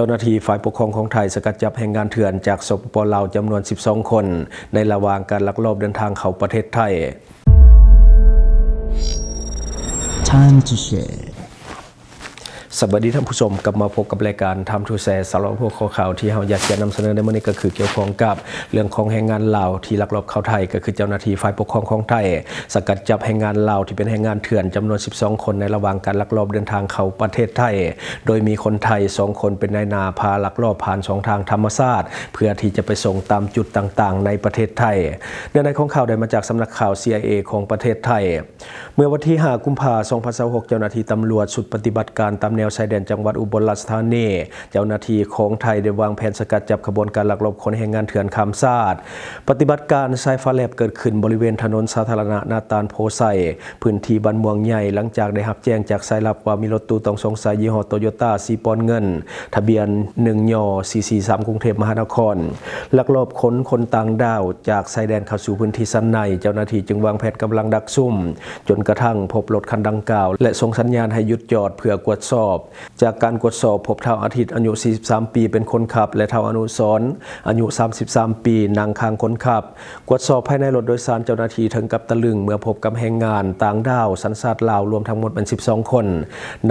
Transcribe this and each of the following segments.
จ้าหน้าที่ฝ่ายปกครองของไทยสกัดจับแรงงานเถื่อนจากสปป.ลาวจำนวน12คนในระหว่างการลักลอบเดินทางเข้าประเทศไทย Time to shareสวัสดีท่านผู้ชมกลับมาพบกับรายการทำทูแชร์สำหรับพวกข่าวที่เราอยากจะนำเสนอในวันนี้ก็คือเกี่ยวข้องกับเรื่องของแรงงานลาวที่ลักลอบเข้าไทยก็คือเจ้าหน้าที่ฝ่ายปกครองของไทยสกัดจับแรงงานลาวที่เป็นแรงงานเถื่อนจำนวน12คนในระหว่างการลักลอบเดินทางเข้าประเทศไทยโดยมีคนไทย2คนเป็นนายนาพาลักลอบผ่านช่องทางธรรมชาติเพื่อที่จะไปส่งตามจุดต่างๆในประเทศไทยเนื้อในของข่าวได้มาจากสำนักข่าว CIA ของประเทศไทยเมื่อวันที่5 กุมภาพันธ์ 2026เจ้าหน้าที่ตำรวจชุดปฏิบัติการตามแนวชายแดนจังหวัดอุบลราชธานีเจ้าหน้าที่ของไทยได้วางแผนสกัดจับขบวนการลักลอบขนแรงงานเถื่อนข้ามชาติปฏิบัติการสายฟ้าแลบเกิดขึ้นบริเวณถนนสาธารณะนาตาลโพไซพื้นที่บ้านม่วงใหญ่หลังจากได้รับแจ้งจากสายลับว่ามีรถตู้ต้องสงสัยยี่ห้อโตโยต้าสีปอนเงินทะเบียน1 ย 443กรุงเทพมหานครลักลอบขนคนต่างด้าวจากชายแดนเข้าสู่พื้นที่ชั้นในเจ้าหน้าที่จึงวางแผนกำลังดักซุ่มจนกระทั่งพบรถคันดังกล่าวและส่งสัญญาณให้หยุดจอดเพื่อกวดสอบจากการกวดสอบพบเท่าอาทิตย์อายุ43ปีเป็นคนขับและเท่าอนุสรณ์อายุ33ปีนั่งข้างคนขับกวดสอบภายในรถโดยสารเจ้าหน้าที่ถึงกับตะลึงเมื่อพบกับแรงงานต่างด้าวสัญชาติลาวรวมทั้งหมดเป็น12คน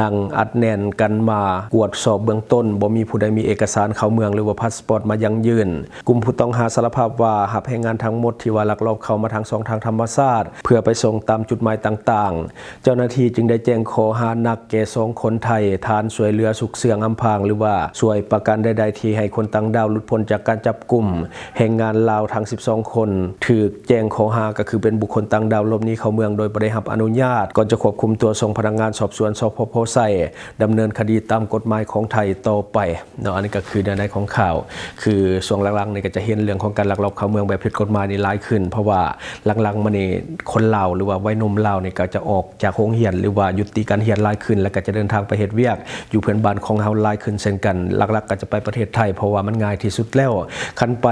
นั่งอัดแน่นกันมากวดสอบเบื้องต้นบ่มีผู้ใดมีเอกสารเข้าเมืองหรือว่าพาสปอร์ตมายังยืนกลุ่มผู้ต้องหาสารภาพว่าหับแรงงานทั้งหมดที่ว่าลักลอบเข้ามาทางช่องทางธรรมชาติเพื่อไปส่งตามจุดหมายต่างๆเจ้าหน้าที่จึงได้แจ้งข้อหานักแก่2คนไทยฐานช่วยเหลือสุขเสื่องอำพรางหรือว่าช่วยประกันใดๆที่ให้คนต่างด้าวหลุดพ้นจากการจับกุมแรงงานลาวทั้ง12คนถูกแจ้งข้อหาก็คือเป็นบุคคลต่างด้าวหลบหนีเข้าเมืองโดยบ่ได้รับอนุญาตก่อนจะควบคุมตัวส่งพนักงานสอบสวนสพ.โพไซดำเนินคดีตามกฎหมายของไทยต่อไปเนาะอันนี้ก็คือในของข่าวคือช่วงหลังๆนี่ก็จะเห็นเรื่องของการลักลอบเข้าเมืองแบบผิดกฎหมายนี่หลายขึ้นเพราะว่าหลังๆมานี่คนลาวหรือว่าวัยหนุ่มลาวนี่ก็จะออกจากโรงเรียนหรือว่ายุติการเรียนหลายขึ้นแล้วก็จะเดินทางไปเฮ็ดเวียกอยู่เพื่อนบ้านของเฮาหลายขึ้นเช่นกันหลักๆก็จะไปประเทศไทยเพราะว่ามันง่ายที่สุดแล้วคันไป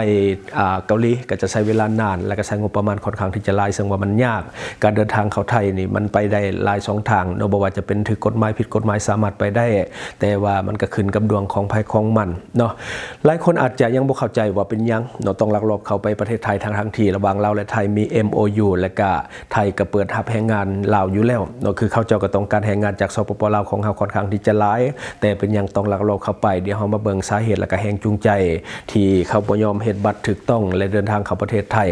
เกาหลีก็จะใช้เวลานานและก็ใช้งบประมาณค่อนข้างที่จะหลายซึ่งว่ามันยากการเดินทางเข้าไทยนี่มันไปได้หลาย2ทางเนาะบ่ว่าจะเป็นถูกกฎหมายผิดกฎหมายสามารถไปได้แต่ว่ามันก็ขึ้นกับดวงของภัยของมันเนาะหลายคนอาจจะยังบ่เข้าใจว่าเป็นหยังเนาะต้องลักลอบเข้าไปประเทศไทยทั้งที่ระหว่างลาวและไทยมี MOU และก็ไทยก็เปิดรับแรงงานลาวอยู่แล้วเนาะคือเขาเจ้าก็ต้องการแรงงานจากสปป.ลาวของเฮาค่อนข้างที่จะหลายแต่เป็นหยังต้องลักลอบเข้าไปเดี๋ยวเฮามาเบิ่งสาเหตุและก็แรงจูงใจที่เขาบ่ยอมเฮ็ดบัตรถูกต้องและเดินทางเข้าประเทศไทย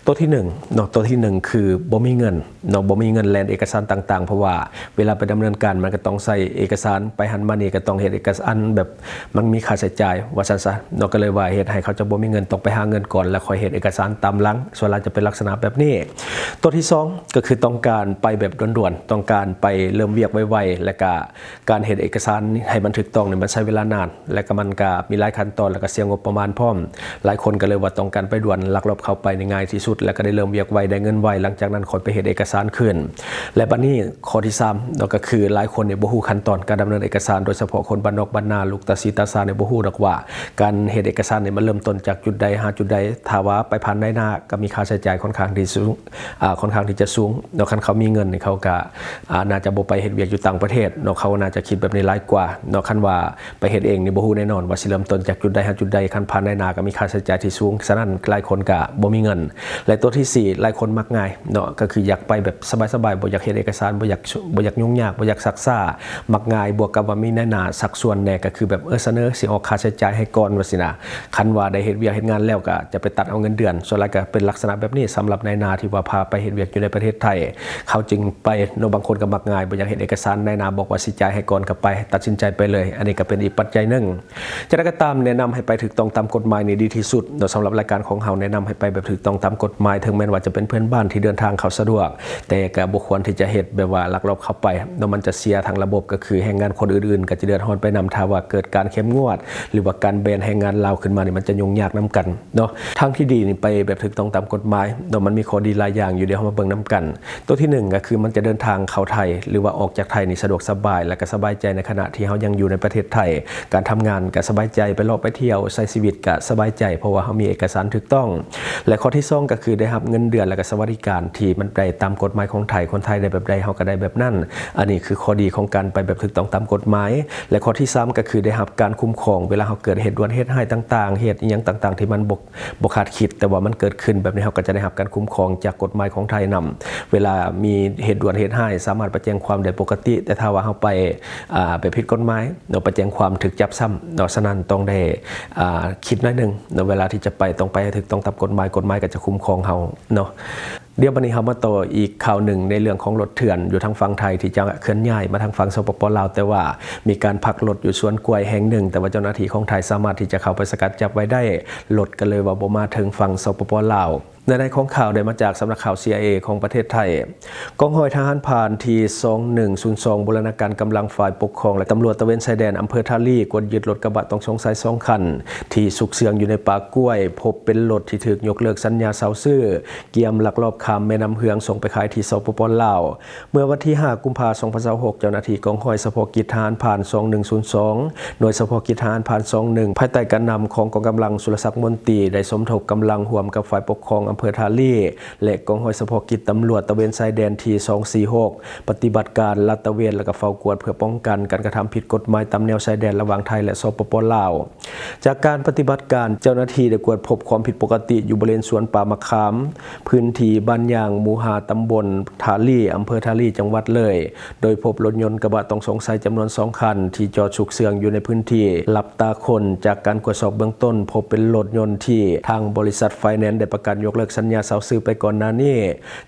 ตัวที่1เนาะตัวที่1คือบ่มีเงินเนาะบ่มีเงินแลนเอกสารต่างๆเพราะว่าเวลาไปดำเนินการมันก็ต้องใส่เอกสารไปหันมานี่ก็ต้องเฮ็ดเอกสารแบบมันมีค่าใช้จ่ายว่าซั่นซะเนาะก็เลยว่าเฮ็ดให้เขาจะบ่มีเงินต้องไปหาเงินก่อนแล้วค่อยเฮ็ดเอกสารตามหลังส่วนหลังจะเป็นลักษณะแบบนี้ตัวที่2ก็คือต้องการไปแบบด่วนๆต้องการไปเริ่มเวียกไวๆและก็การเฮ็ดเอกสารให้มันถูกต้องนี่มันใช้เวลานานและก็มันก็มีหลายขั้นตอนแล้วก็เสียงบประมาณพร้อมหลายคนก็เลยว่าต้องการไปด่วนลักลอบเข้าไปในง่ายที่สุดแล้วก็ได้เริ่มเวียกไวได้เงินไวหลังจากนั้นค่อยไปเฮ็ดเอกสารขึ้นและบัดนี้ข้อที่3ก็คือหลายคนเนี่ยบ่ฮู้ขั้นตอนการดำเนินเอกสารโดยเฉพาะคนบ้านนอกบ้านนาลูกตาสีตาซาเนี่ยบ่ฮู้ดอกว่าการเฮ็ดเอกสารเนี่ยมันเริ่มต้นจากจุดใดหาจุดใดถ้าว่าไปผ่านได้หน้าก็มีค่าใช้จ่ายค่อนข้างที่สูงค่อนข้างที่จะสูงเนาะคันเขามีเงินนี่เขาก็น่าจะบ่ไปเฮ็ดเวียกอยู่ต่างประเทศเนาะเขาน่าจะคิดแบบนี้หลายกว่าเนาะคันว่าไปเฮ็ดเองนี่บ่ฮู้แน่นอนว่าสิเริ่มต้นจากจุดใดหาจุดใดคันผ่านได้หน้าก็มีค่าใช้จ่ายที่สูงฉะนั้นหลายคนก็บ่มีเงินและตัวที่4หลายคนมักง่ายเนาะก็คืออยากไปแบบสบายๆบ่อยากเฮ็ดเอกสารบ่อยากยุ่งยากบ่อยากซักซ่ามักง่ายบวกกับว่ามีแน่หน้าสักส่วนแน่ก็คือแบบเสนอสิออกค่าใช้จ่ายให้ก่อนว่าสินะคันว่าได้เฮ็ดเวียกเฮ็ดงานแล้วก็จะไปตัดเอาเงินเดือนส่วนหลายก็เป็นลักษณะแบบนี้สำหรับนายนาที่ว่าพาไปเฮ็ดเวียกอยู่ในประเทศไทยเขาจึงไปเนาะบางคนก็มักง่ายบ่อยากเฮ็ดเอกสารนายนาบอกว่าสิจ่ายให้ก่อนก็ไปตัดสินใจไปเลยอันนี้ก็เป็นอีกปัจจัยนึงจะได้ก็ตามแนะนำให้ไปถูกต้องตามกฎหมายนี่ดีที่สุดเนาะสำหรับรายการของเฮาแนะนำให้ไปแบบถูกต้องตามกฎหมายถึงแม้ว่าจะเป็นเพื่อนบ้านที่เดินทางเข้าสะดวกแต่ก็บ่ควรที่จะเฮ็ดแบบว่าลักลอบเข้าไปเนาะมันจะเสียทางระบบก็คือแรงงานคนอื่นๆก็จะเดือดร้อนไปนำถ้าว่าเกิดการเข้มงวดหรือว่าการแบนแรงงานลาวขึ้นมานี่มันจะยุ่งยากนํกันเนาะทางที่ดีนี่ไปแบบถูกต้องตามกฎหมายเนาะมันมีข้อดีหลายอย่างอยู่เดี๋ยวเฮามาเบิ่งนํกันตัวที่1ก็คือมันจะเดินทางเข้าไทยหรือว่าออกจากไทยนี่สะดวกสบายและก็สบาย ใจในขณะที่เฮายังอยู่ในประเทศไทยการทำงานก็สบายใจไปเลาะไปเที่ยวใช้ชีวิตก็สบายใจเพราะว่าเฮามีเอกสารถูกต้องและข้อที่2ก็คือได้รับเงินเดือนและก็สวัสดิการที่มันได้ตามกฎหมายของไทยคนไทยได้แบบใดเฮาก็ได้แบบนั้นอันนี้คือข้อดีของการไปแบบถูกต้องตามกฎหมายและข้อที่3ก็คือได้รับการคุ้มครองเวลาเฮาเกิดเหตุด่วนเหตุร้ายต่างๆเหตุอีหยังต่างๆที่มันบ่คาดคิดแต่ว่ามันเกิดขึ้นแบบนี้เฮาก็จะได้รับการคุ้มครองจากกฎหมายของไทยนำเวลามีเหตุด่วนเหตุร้ายสามารถไปแจ้งความได้ปกติแต่ถ้าว่าเฮาไปผิดกฎหมายเนาะไปแจ้งความถูกจับซ้ำเนาะฉะนั้นต้องได้คิดหน่อยนึงเนาะเวลาที่จะไปต้องไปให้ถูกต้องตามกฎหมายก็จะคุ้มครองเฮาเนาะเดี๋ยววันนี้เฮามาต่ออีกข่าวหนึ่งในเรื่องของรถเถื่อนอยู่ทางฝั่งไทยที่จะเคลื่อนย้ายมาทางฝั่งสปป.ลาวแต่ว่ามีการพักรถอยู่สวนกล้วยแห่งหนึ่งแต่ว่าเจ้าหน้าที่ของไทยสามารถที่จะเข้าไปสกัดจับไว้ได้รถก็เลยว่าบ่มาถึงฝั่งสปป.ลาวในของข่าวได้มาจากสำนักข่าว CIA ของประเทศไทยกองร้อยทหารพรานที่2102บูรณาการกำลังฝ่ายปกครองและตำรวจตระเวนชายแดนอำเภอท่าลี่กวดยึดรถกระบะต้องสงสัย2คันที่สุกเสืองอยู่ในป่ากล้วยพบเป็นรถที่ถูกยกเลิกสัญญาเซาซื่อเกียมลักลอบข้ามแม่น้ำเฮืองส่งไปขายที่สปป.ลาวเมื่อวันที่5กุมภาพันธ์2026เจ้าหน้าที่กองร้อยเฉพาะกิจทหารพราน2102หน่วยเฉพาะกิจทหารพราน21ภายใต้การนำของกองกำลังสุรศักดิ์มนตรีได้สมทบกำลังร่วมกับฝ่ายปกครองอำเภอทาลี่และกองร้อยเฉพาะกิจตำรวจตระเวนชายแดนที่246ปฏิบัติการลาดตระเวนและก็เฝ้ากวดเพื่อป้องกันการกระทำผิดกฎหมายตามแนวชายแดนระหว่างไทยและสปป.ลาวจากการปฏิบัติการเจ้าหน้าที่ได้กวดพบความผิดปกติอยู่บริเวณสวนป่ามะขามพื้นที่บ้านยางหมู่5ตำบลทาลี่อำเภอทาลี่จังหวัดเลยโดยพบรถยนต์กระบะต้องสงสัยจำนวน2คันที่จอดฉุกเฉินอยู่ในพื้นที่หลับตาคนจากการตรวจสอบเบื้องต้นพบเป็นรถยนต์ที่ทางบริษัทไฟแนนซ์ได้ประกาศยกเลิกสัญญาเซาซื่อไปก่อนหน้านี้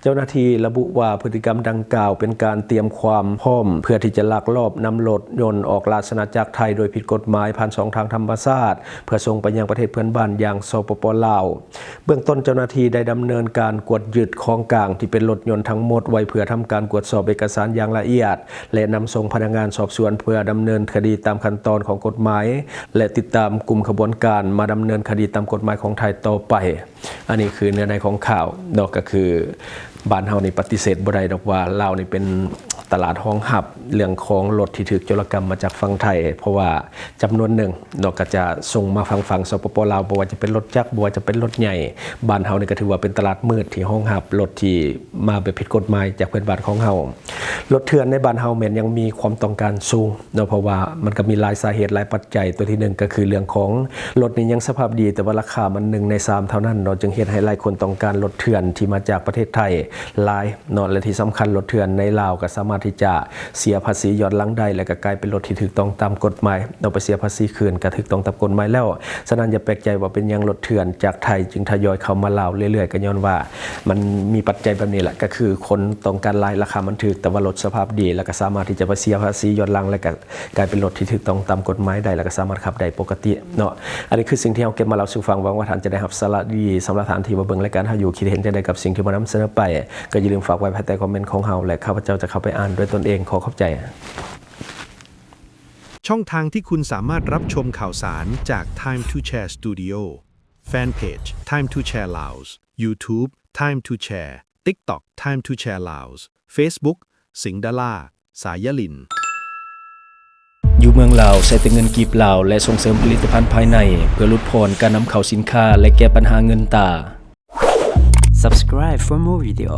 เจ้าหน้าที่ระบุว่าพฤติกรรมดังกล่าวเป็นการเตรียมความพร้อมเพื่อที่จะลักลอบนำรถยนต์ออกราชอาณาจักรไทยโดยผิดกฎหมายผ่าน2ทางธรรมชาติเพื่อส่งไปยังประเทศเพื่อนบ้านอย่างสปป.ลาวเบื้องต้นเจ้าหน้าที่ได้ดำเนินการกวดยึดของกลางที่เป็นรถยนต์ทั้งหมดไว้เพื่อทำการตรวจสอบเอกสารอย่างละเอียดและนำส่งพนักงานสอบสวนเพื่อดำเนินคดีตามขั้นตอนของกฎหมายและติดตามกลุ่มขบวนการมาดำเนินคดีตามกฎหมายของไทยต่อไปอันนี้คือเนื้อในของข่าวดอกก็คือบ้านเฮานี่ปฏิเสธบ่ได้ดอกว่าลาวนี่เป็นตลาดห้องหับเรื่องของรถที่ถูกโจรกรรมมาจากฝั่งไทยเพราะว่าจำนวนหนึ่งดอกก็จะส่งมาฝั่งสปป.ลาวบ่ว่าจะเป็นรถจักรบ่ว่าจะเป็นรถใหญ่บ้านเฮานี่ก็ถือว่าเป็นตลาดมืดที่ห้องหับรถที่มาแบบผิดกฎหมายจากเพื่อนบ้านของเฮารถเถื่อนในบ้านเฮาแม้นยังมีความต้องการสูงเนาะเพราะว่ามันก็มีหลายสาเหตุหลายปัจจัยตัวที่1ก็คือเรื่องของรถนี่ยังสภาพดีแต่ว่าราคามัน1ใน3เท่านั้นเนาะจึงเฮ็ดให้หลายคนต้องการรถเถื่อนที่มาจากประเทศไทยหลายเนาะและที่สำคัญรถเถื่อนในลาวก็สามารถที่จะเสียภาษีย้อนหลังได้และก็กลายเป็นรถที่ถูกต้องตามกฎหมายเอาไปเสียภาษีคืนก็ถูกต้องตามกฎหมายแล้วฉะนั้นอย่าแปลกใจว่าเป็นยังรถเถื่อนจากไทยจึงทยอยเข้ามาลาวเรื่อยๆก็ย้อนว่ามันมีปัจจัยแบบนี้แหละก็คือคนต้องการหลายราคามันถูกแต่ว่ารถสภาพดีแล้วก็สามารถที่จะไปเสียภาษีย้อนหลังและก็กลายเป็นรถที่ถูกต้องตามกฎหมายได้แล้วก็สามารถขับได้ปกติเนาะอันนี้คือสิ่งที่เราเก็บมาเล่าสู่ฟังหวังว่าท่านจะได้รับสาระดีสำหรับท่านที่มาเบิ่งรายการเฮาอยู่คิดเห็นจังได๋กับสิ่งที่มานำเสนอไปก็อย่าลืมฝากไว้ภายใต้คอมเมนต์ของเฮาและข้าพเจ้าจะเข้าไปอ่านด้วยตนเองขอขอบใจช่องทางที่คุณสามารถรับชมข่าวสารจาก Time to Share Studio Fanpage Time to Share Laos YouTube Time to Share TikTok Time to Share Laos Facebook สิงห์ดาราสายลินอยู่เมืองลาวใช้แต่เงินกีบลาวและส่งเสริมผลิตภัณฑ์ภายในเพื่อลดผ่อนการนำเข้าสินค้าและแก้ปัญหาเงินตรา Subscribe for more video.